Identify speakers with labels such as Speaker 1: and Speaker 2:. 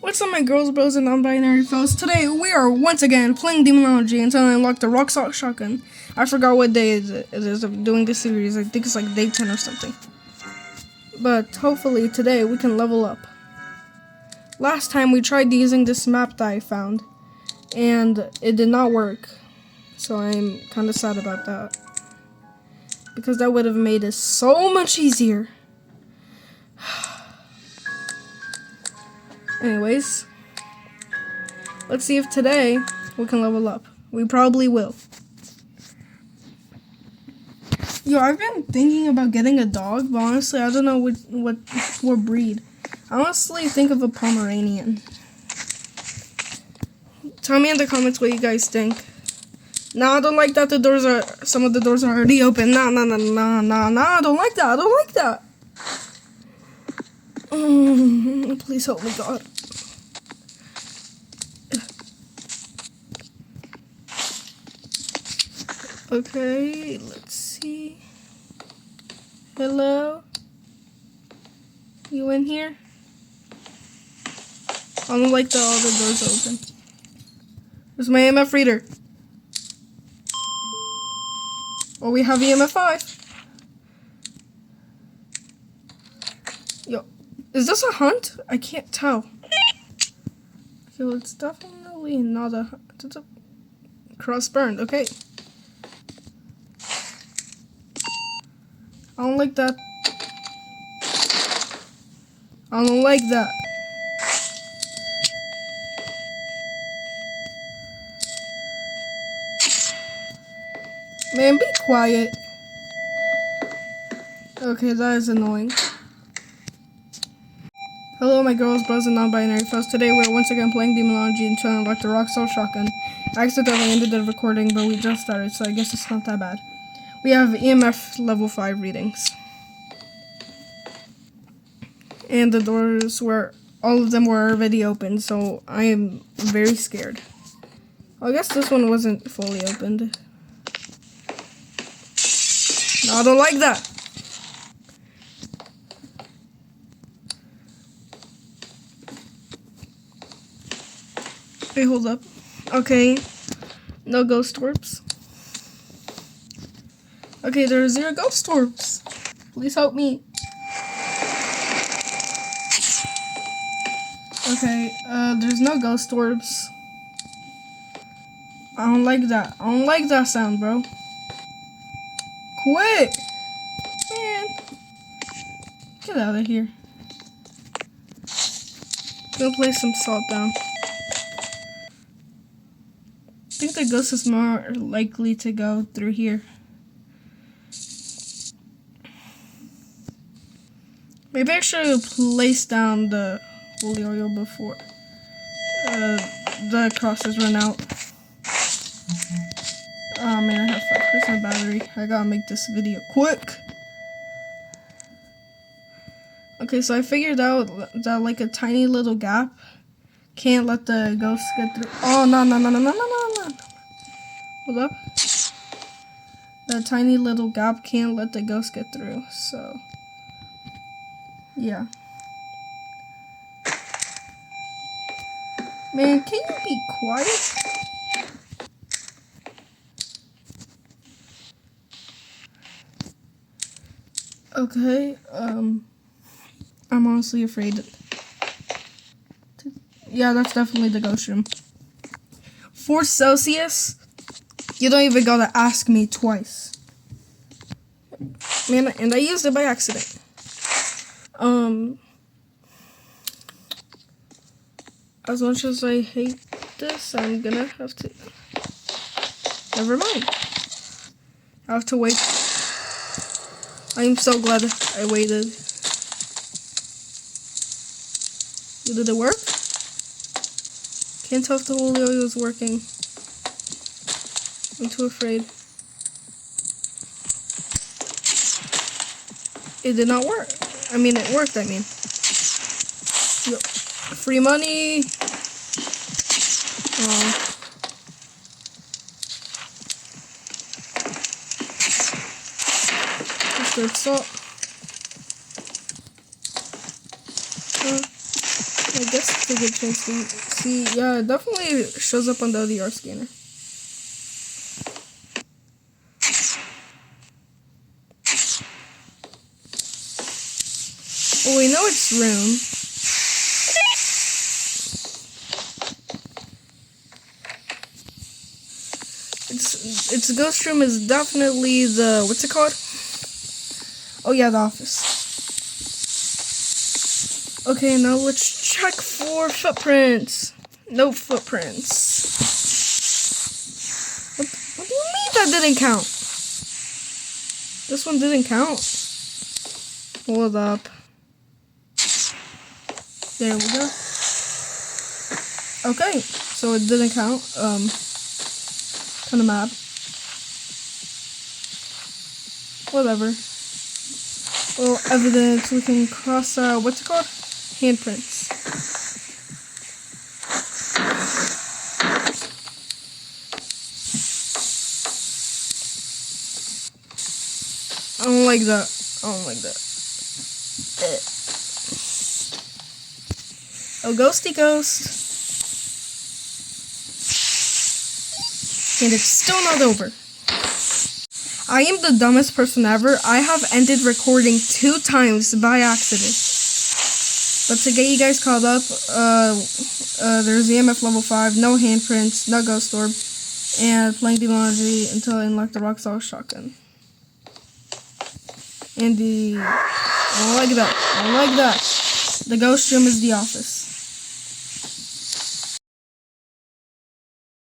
Speaker 1: What's up, my girls, bros, and non-binary foes? Today we are once again playing demonology until I unlock the rock salt shotgun. I forgot what day it is of doing this series. I think it's like day 10 or something. But hopefully today we can level up. Last time we tried using this map that I found, and it did not work. So I'm kind of sad about that, because that would have made it so much easier. Anyways, let's see if today we can level up. We probably will. Yo, I've been thinking about getting a dog, but honestly, I don't know what breed. I honestly think of a Pomeranian. Tell me in the comments what you guys think. Nah, I don't like that some of the doors are already open. Nah, I don't like that. I don't like that. Please help me, God. Okay, let's see. Hello? You in here? I don't like that all the doors open. Where's my EMF reader? Oh, we have EMF 5. Yo, is this a hunt? I can't tell. Okay, well, it's definitely not a hunt. It's a cross burned. Okay. I don't like that. I don't like that. Man, be quiet. Okay, that is annoying. Hello, my girls, bros, and non-binary foes. Today we're once again playing demonology and trying to unlock the rock salt shotgun. I accidentally ended the recording, but we just started, so I guess it's not that bad. We have EMF level 5 readings. And the doors all of them were already open, so I am very scared. I guess this one wasn't fully opened. No, I don't like that. Wait, hold up. Okay. No ghost orbs. Okay, there are 0 ghost orbs. Please help me. Okay, there's no ghost orbs. I don't like that. I don't like that sound, bro. Quit! Man. Get out of here. Go place some salt down. I think the ghost is more likely to go through here. Maybe I should place down the holy oil before the crosses run out. Oh man, I have 5% battery. I gotta make this video quick. Okay, so I figured out that like a tiny little gap can't let the ghost get through. Oh, no. Hold up. That tiny little gap can't let the ghost get through, so yeah. Man, can you be quiet? Okay, I'm honestly afraid. Yeah, that's definitely the ghost room. 4 Celsius? You don't even gotta ask me twice. Man, and I used it by accident. As much as I hate this, I'm gonna have to... Never mind. I have to wait. I am so glad I waited. Did it work? Can't tell if the holy oil is working. I'm too afraid. It did not work. I mean, it worked, I mean. Yo, free money! Mustard salt. I guess to get a chance to see. Yeah, it definitely shows up on the ODR scanner. Well, we know it's room. Its ghost room is definitely the, what's it called? Oh yeah, the office. Okay, now let's check for footprints. No footprints. What do you mean that didn't count? This one didn't count. Hold up. There we go. Okay, so it didn't count. Kinda mad. Whatever. Well, evidence, we can cross, what's it called? Handprints. I don't like that. I don't like that. Oh, ghosty ghost. And it's still not over. I am the dumbest person ever. I have ended recording 2 times by accident. But to get you guys caught up, there's EMF level 5, no handprints, no ghost orb, and playing demonology until I unlock the rock solid shotgun. And I don't like that. The ghost room is the office.